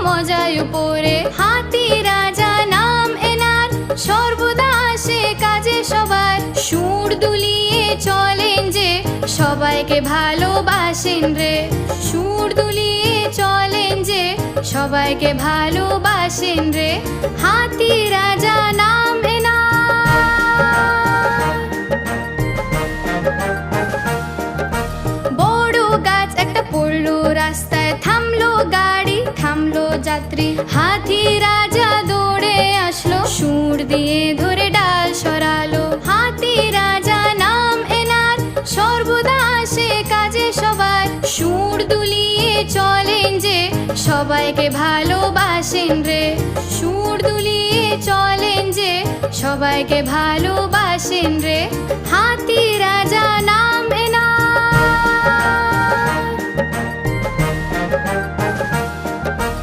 মজায় উপরে। হাতি রাজা নাম এনার, সর্বদা আসে কাজে সবার। সুর দুলিয়ে চলেন যে, সবাইকে ভালোবাসেন রে। সুর দুলিয়ে চলেন যে, সবাইকে ভালোবাসেন রে। হাতি রাজা নাম এনার। বড় গাছ একটা পড়লো রাস্তায়, থামলো গাড়ি, থামলো যাত্রী। হাতি রাজা দৌড়ে আসলো, সুর দিয়ে ধরে ডাল সরালো। হাতি রাজা নাম এনার, সর্বদা আসে কাজে সবার। সুর দুলিয়ে চলেন যে, সবাইকে ভালোবাসেন রে। সুর দুলিয়ে চলেন যে, সবাইকে ভালোবাসেন রে। হাতি রাজা নাম এনার।